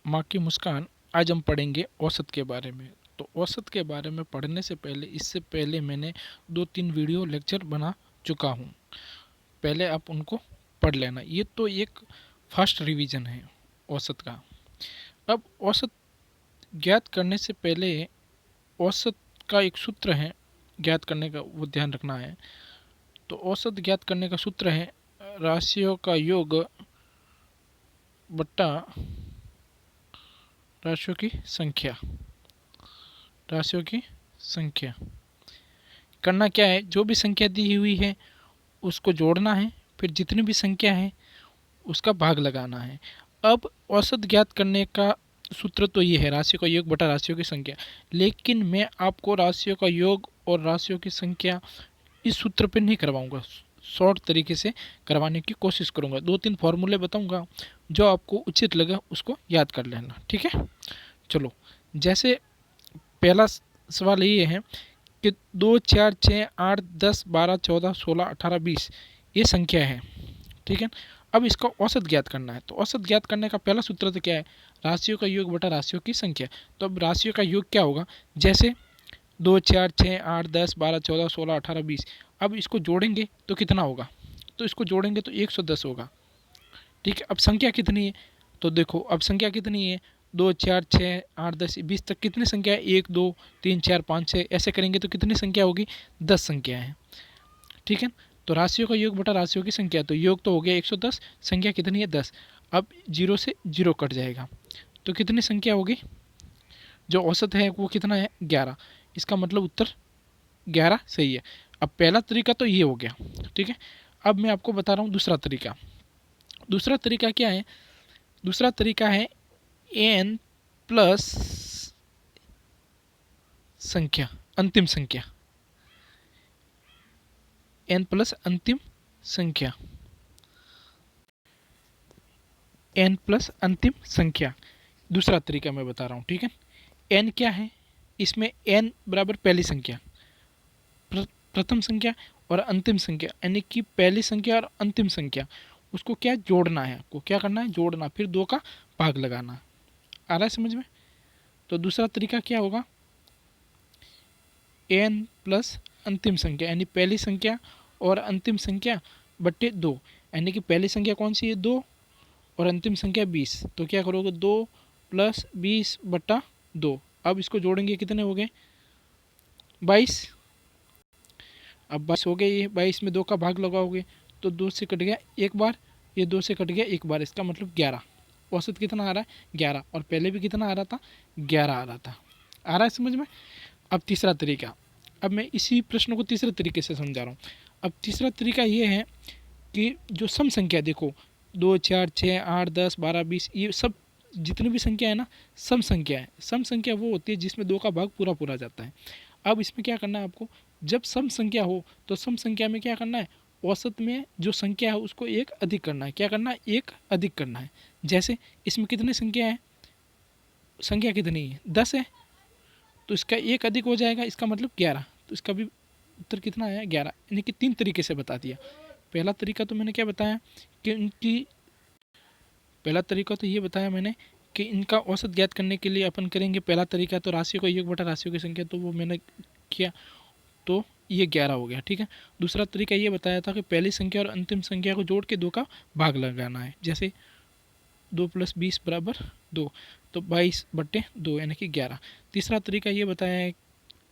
माँ की मुस्कान। आज हम पढ़ेंगे औसत के बारे में। तो औसत के बारे में पढ़ने से पहले, इससे पहले मैंने 2-3 वीडियो लेक्चर बना चुका हूँ, पहले आप उनको पढ़ लेना। ये तो एक फर्स्ट रिवीजन है औसत का। अब औसत ज्ञात करने से पहले औसत का एक सूत्र है ज्ञात करने का, वो ध्यान रखना है। तो औसत ज्ञात करने का सूत्र है राशियों का योग बट्टा राशियों की संख्या। राशियों की संख्या करना क्या है, जो भी संख्या दी हुई है उसको जोड़ना है, फिर जितनी भी संख्या है उसका भाग लगाना है। अब औसत ज्ञात करने का सूत्र तो ये है राशियों का योग बटा राशियों की संख्या, लेकिन मैं आपको राशियों का योग और राशियों की संख्या इस सूत्र पे नहीं करवाऊंगा, शॉर्ट तरीके से करवाने की कोशिश करूंगा। 2-3 फॉर्मूले बताऊंगा, जो आपको उचित लगे उसको याद कर लेना, ठीक है। चलो, जैसे पहला सवाल ये है कि 2, 4, 6, 8, 10, 12, 14, 16, 18, 20 ये संख्या है, ठीक है। अब इसका औसत ज्ञात करना है। तो औसत ज्ञात करने का पहला सूत्र तो क्या है, राशियों का योग बटा राशियों की संख्या। तो अब राशियों का योग क्या होगा, जैसे 2, 4, 6, 8, 10, 12, 14, 16, 18, 20। अब इसको जोड़ेंगे तो कितना होगा, तो इसको जोड़ेंगे तो 110 होगा, ठीक है। अब संख्या कितनी है, तो देखो अब संख्या कितनी है, 2, 4, 6, 8, 10, 20 तक कितनी संख्या है, 1, 2, 3, 4, 5, 6 ऐसे करेंगे तो कितनी संख्या होगी, 10 संख्या है, ठीक है। तो राशियों का योग बटा राशियों की संख्या, तो योग तो हो गया 110, संख्या कितनी है 10। अब जीरो से जीरो कट जाएगा तो कितनी संख्या होगी, जो औसत है वो कितना है 11। इसका मतलब उत्तर 11 सही है। अब पहला तरीका तो ये हो गया, ठीक है। अब मैं आपको बता रहा हूँ दूसरा तरीका। दूसरा तरीका क्या है, दूसरा तरीका है एन प्लस संख्या, अंतिम संख्या, एन प्लस अंतिम संख्या, एन प्लस अंतिम संख्या। दूसरा तरीका मैं बता रहा हूँ, ठीक है। एन क्या है, इसमें एन बराबर पहली संख्या, प्रथम संख्या और अंतिम संख्या, यानी कि पहली संख्या और अंतिम संख्या, उसको क्या जोड़ना है, आपको क्या करना है जोड़ना, फिर 2 का भाग लगाना। आ रहा है समझ में। तो दूसरा तरीका क्या होगा, एन प्लस अंतिम संख्या, यानी पहली संख्या और अंतिम संख्या बट्टे 2, यानी कि पहली संख्या कौन सी है 2 और अंतिम संख्या 20। तो क्या करोगे 2 प्लस 20 बट्टा 2। अब इसको जोड़ेंगे कितने हो गए 22। अब 22 हो गए, ये 22 में 2 का भाग लगाओगे तो 2 से कट गया एक बार, ये 2 से कट गया एक बार, इसका मतलब 11। औसत कितना आ रहा है 11, और पहले भी कितना आ रहा था 11 आ रहा था। आ रहा है समझ में। अब तीसरा तरीका, अब मैं इसी प्रश्न को तीसरे तरीके से समझा रहा हूँ। अब तीसरा तरीका ये है कि जो सम संख्या देखो 2, 4, 6, 8, 10, 12, 20 ये सब जितनी भी संख्या है ना सम संख्या है। सम संख्या वो होती है जिसमें 2 का भाग पूरा पूरा जाता है। अब इसमें क्या करना है आपको, जब सम संख्या हो तो सम संख्या में क्या करना है, औसत में जो संख्या है उसको एक अधिक करना है। क्या करना है, एक अधिक करना है। जैसे इसमें कितनी संख्या है, संख्या कितनी है 10 है, तो इसका एक अधिक हो जाएगा, इसका मतलब 11। तो इसका भी उत्तर कितना आया 11, यानी कि 3 तरीके से बता दिया। पहला तरीका तो मैंने क्या बताया कि इनकी, पहला तरीका तो ये बताया मैंने कि इनका औसत ज्ञात करने के लिए अपन करेंगे पहला तरीका तो राशियों का योग बटा राशियों की संख्या, तो वो मैंने किया तो ये 11 हो गया, ठीक है। दूसरा तरीका ये बताया था कि पहली संख्या और अंतिम संख्या को जोड़ के 2 का भाग लगाना है। जैसे 2 प्लस 20 बराबर 2, तो 22 बट्टे 2 यानी कि 11। तीसरा तरीका ये बताया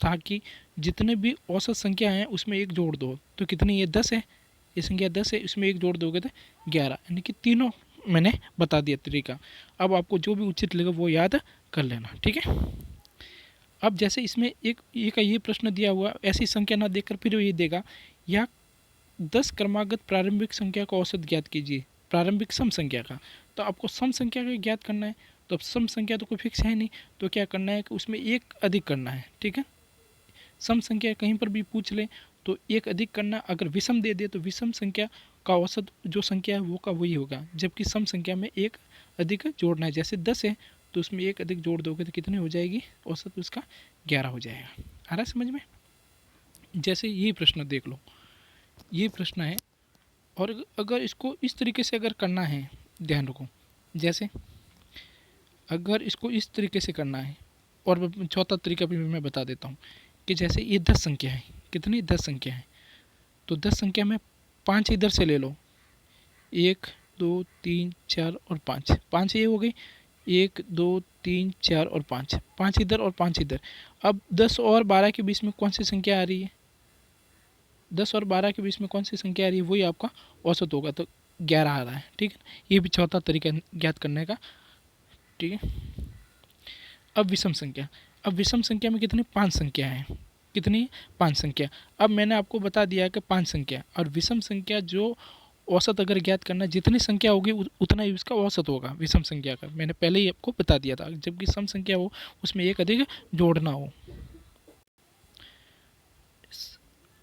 था कि जितने भी औसत संख्या हैं उसमें एक जोड़ दो, तो कितनी ये 10 है, ये संख्या 10 है, इसमें एक जोड़ दोगे तो 11, यानी कि तीनों मैंने बता दिया तरीका। अब आपको जो भी उचित लगे वो याद कर लेना, ठीक है। अब जैसे इसमें एक ये का ये प्रश्न दिया हुआ, ऐसी संख्या ना देकर फिर ये देगा या 10 क्रमागत प्रारंभिक संख्या का औसत ज्ञात कीजिए, प्रारंभिक सम संख्या का। तो आपको सम संख्या का ज्ञात करना है, तो अब सम संख्या तो कोई फिक्स है नहीं, तो क्या करना है कि उसमें एक अधिक करना है, ठीक है। सम संख्या कहीं पर भी पूछ ले तो एक अधिक करना, अगर विषम दे दे तो विषम संख्या का औसत जो संख्या है वो का वही होगा, जबकि सम संख्या में एक अधिक जोड़ना है। जैसे 10 है तो उसमें एक अधिक जोड़ दोगे तो कितनी हो जाएगी, औसत उसका 11 हो जाएगा। आ रहा है समझ में। जैसे ये प्रश्न देख लो, ये प्रश्न है, और अगर इसको इस तरीके से अगर करना है, ध्यान रखो, जैसे अगर इसको इस तरीके से करना है, और चौथा तरीका भी मैं बता देता हूँ कि जैसे ये 10 संख्या है, कितनी 10 संख्या है, तो 10 संख्या में 5 इधर से ले लो, 1 2 3 4 और 5, 5 ये हो गई, 1 2 3 4 और 5, 5 इधर और 5 इधर। अब 10 और 12 के बीच में कौन सी संख्या आ रही है, 10 और 12 के बीच में कौन सी संख्या आ रही है, वही आपका औसत होगा, तो 11 आ रहा है। ठीक है, ये भी चौथा तरीका ज्ञात करने का। ठीक है, अब विषम संख्या। अब विषम संख्या में कितनी 5 संख्या है, कितनी 5 संख्या। अब मैंने आपको बता दिया कि 5 संख्या, और विषम संख्या जो औसत अगर ज्ञात करना, जितनी संख्या होगी उतना ही उसका औसत होगा विषम संख्या का, मैंने पहले ही आपको बता दिया था। जबकि सम संख्या हो उसमें एक अधिक जोड़ना हो।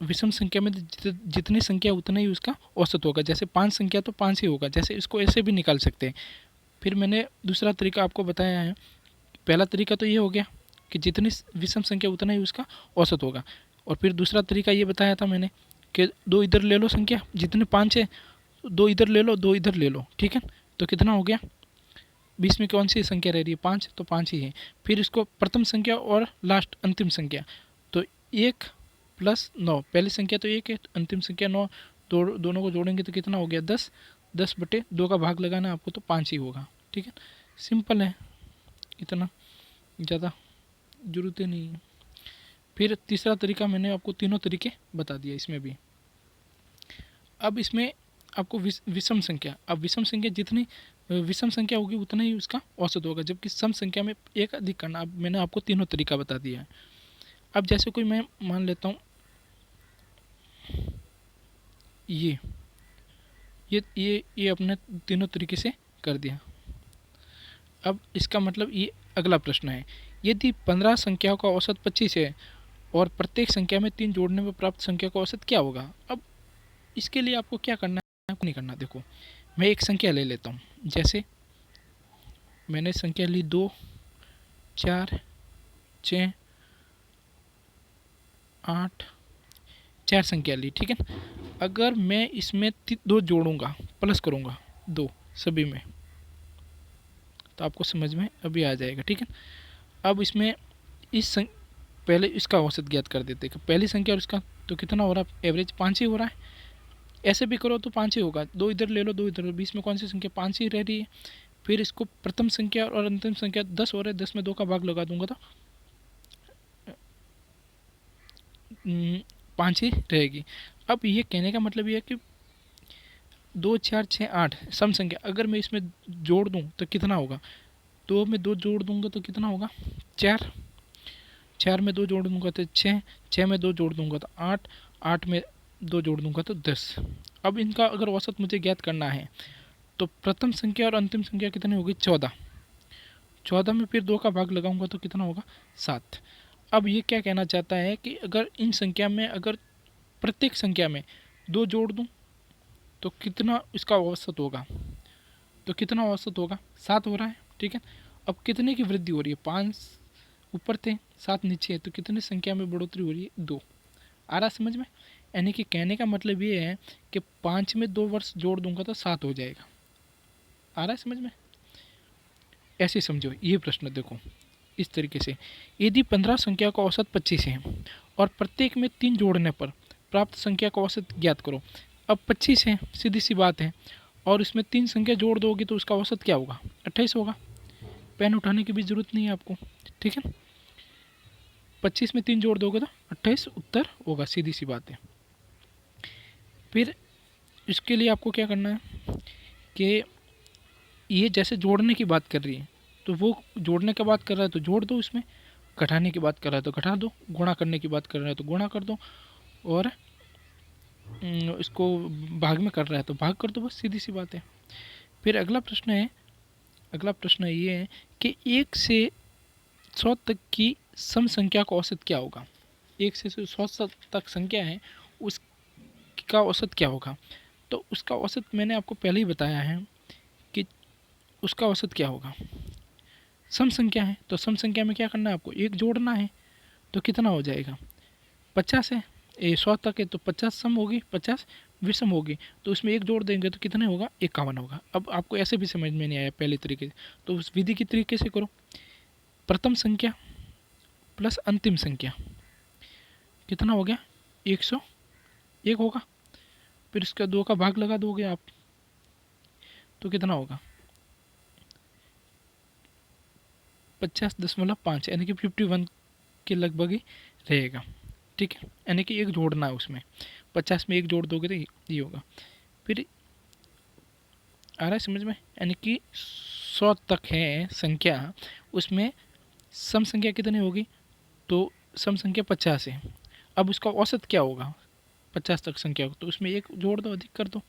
विषम संख्या में जितनी संख्या उतना ही उसका औसत होगा। जैसे 5 संख्या तो 5 ही होगा, जैसे इसको ऐसे भी निकाल सकते हैं। फिर मैंने दूसरा तरीका आपको बताया है। पहला तरीका तो ये हो गया कि जितनी विषम संख्या उतना ही उसका औसत होगा, और फिर दूसरा तरीका ये बताया था मैंने कि 2 इधर ले लो संख्या, जितने 5 है 2 इधर ले लो, 2 इधर ले लो। ठीक है, तो कितना हो गया, बीच में कौन सी संख्या रह रही है, 5, तो 5 ही है। फिर इसको प्रथम संख्या और लास्ट अंतिम संख्या, तो 1 + 9, पहली संख्या तो 1 है, अंतिम संख्या 9, दोनों को जोड़ेंगे तो कितना हो गया 10, 10/2 का भाग लगाना आपको तो 5 ही होगा। ठीक है, सिंपल है, इतना ज़्यादा जरूरत ही नहीं है। फिर तीसरा तरीका मैंने आपको तीनों तरीके बता दिया इसमें भी। अब इसमें आपको विषम संख्या, अब विषम संख्या जितनी विषम संख्या होगी उतना ही उसका औसत होगा, जबकि सम संख्या में एक अधिक करना। अब मैंने आपको तीनों तरीका बता दिया है। अब जैसे कोई मैं मान लेता हूँ ये अपने तीनों तरीके से कर दिया। अब इसका मतलब ये अगला प्रश्न है, यदि 15 संख्याओं का औसत 25 है और प्रत्येक संख्या में 3 जोड़ने में प्राप्त संख्या का औसत क्या होगा। अब इसके लिए आपको क्या करना है, आपको नहीं करना। देखो मैं एक संख्या ले लेता हूँ, जैसे मैंने संख्या ली 2 4 6 8, 4 संख्या ली। ठीक है, अगर मैं इसमें 2 जोड़ूंगा, प्लस करूंगा 2 सभी में, तो आपको समझ में अभी आ जाएगा। ठीक है, अब इसमें पहले इसका औसत ज्ञात कर देते हैं, पहली संख्या और इसका, तो कितना हो रहा है, एवरेज 5 ही हो रहा है। ऐसे भी करो तो 5 ही होगा, 2 इधर ले लो 2 इधर, बीच में कौन सी संख्या 5 ही रह रही है। फिर इसको प्रथम संख्या और अंतिम संख्या 10 हो रहा है, 10 में 2 का भाग लगा दूंगा तो 5 ही रहेगी। अब ये कहने का मतलब ये है कि 2 4 6 8 सम संख्या, अगर मैं इसमें जोड़ दूं तो कितना होगा, 2 में 2 जोड़ दूंगा तो कितना होगा 4, 4 में 2 जोड़ दूंगा तो 6, 6 में 2 जोड़ दूंगा तो 8, 8 में 2 जोड़ दूंगा तो 10। अब इनका अगर औसत मुझे ज्ञात करना है तो प्रथम संख्या और अंतिम संख्या कितनी होगी 14, 14 में फिर 2 का भाग लगाऊंगा तो कितना होगा 7। अब ये क्या कहना चाहता है कि अगर इन संख्या में, अगर प्रत्येक संख्या में 2 जोड़ दूं तो कितना इसका औसत होगा, तो कितना औसत होगा 7 हो रहा है। ठीक है, अब कितने की वृद्धि हो रही है, 5 ऊपर थे 7 नीचे है, तो कितनी संख्या में बढ़ोतरी हो रही है 2। आ रहा समझ में, यानी कि कहने का मतलब ये है कि 5 में 2 वर्ष जोड़ दूंगा तो 7 हो जाएगा। आ रहा है समझ में, ऐसे समझो ये प्रश्न। देखो इस तरीके से, यदि 15 संख्या का औसत 25 है और प्रत्येक में 3 जोड़ने पर प्राप्त संख्या का औसत ज्ञात करो। अब 25 है, सीधी सी बात है, और इसमें 3 संख्या जोड़ दोगे तो उसका औसत क्या होगा 28 होगा। पेन उठाने की भी जरूरत नहीं है आपको। ठीक है, 25 में 3 जोड़ दोगे तो 28 उत्तर होगा, सीधी सी बात है। फिर इसके लिए आपको क्या करना है कि ये जैसे जोड़ने की बात कर रही है तो वो जोड़ने की बात कर रहा है तो जोड़ दो, इसमें घटाने की बात कर रहा है तो घटा दो, गुणा करने की बात कर रहा है तो गुणा कर दो, और इसको भाग में कर रहा है तो भाग कर दो, बस सीधी सी बात है। फिर अगला प्रश्न ये है कि 1 से 100 तक की सम संख्या का औसत क्या होगा। 1 से 100 तक संख्या है उसका औसत क्या होगा। तो उसका औसत मैंने आपको पहले ही बताया है कि उसका औसत क्या होगा। सम संख्या है तो सम संख्या में क्या करना है आपको, 1 जोड़ना है, तो कितना हो जाएगा 50 है, 100 तक है तो 50 सम होगी, 50 विषम होगी तो उसमें एक जोड़ देंगे तो कितने होगा, 51 होगा। अब आपको ऐसे भी समझ में नहीं आया पहले तरीके से, तो उस विधि की तरीके से करो। प्रथम संख्या प्लस अंतिम संख्या कितना हो गया, 101 होगा। फिर इसका 2 का भाग लगा दोगे आप तो कितना होगा, 50.5 यानी कि 51 के लगभग ही रहेगा। ठीक है, यानी कि एक जोड़ना है उसमें, 50 में एक जोड़ दोगे तो ये होगा। फिर आ रहा है समझ में, यानी कि 100 तक है संख्या, उसमें सम संख्या कितनी होगी, तो सम संख्या 50 है। अब उसका औसत क्या होगा 50 तक संख्या को, तो उसमें एक जोड़ दो, अधिक कर दो,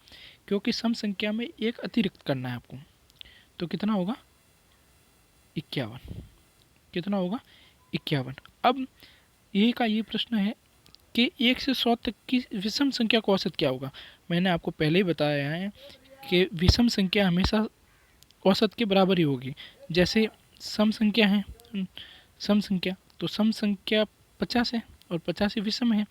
क्योंकि सम संख्या में एक अतिरिक्त करना है आपको। तो कितना होगा, 51। कितना होगा, 51। अब ये का ये प्रश्न है कि 1 से 100 तक की विषम संख्या का औसत क्या होगा। मैंने आपको पहले ही बताया है कि विषम संख्या हमेशा औसत के बराबर ही होगी। जैसे सम संख्या है, सम संख्या, तो सम संख्या 50 है और 50 ही विषम है,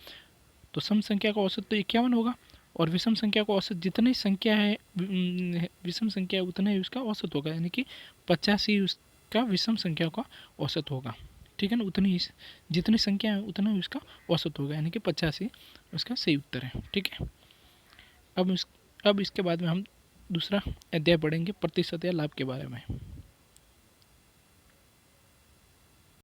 तो सम संख्या का औसत तो 51 होगा, और विषम संख्या का औसत जितनी संख्या है विषम संख्या उतना ही उसका औसत होगा, यानी कि 50 ही उसका विषम संख्या का औसत होगा। ठीक है ना, उतनी ही जितनी संख्या है उतना ही उसका औसत होगा, यानी कि 50 ही उसका सही उत्तर है। ठीक है, अब इसके बाद में हम दूसरा अध्याय पढ़ेंगे प्रतिशत या लाभ के बारे में।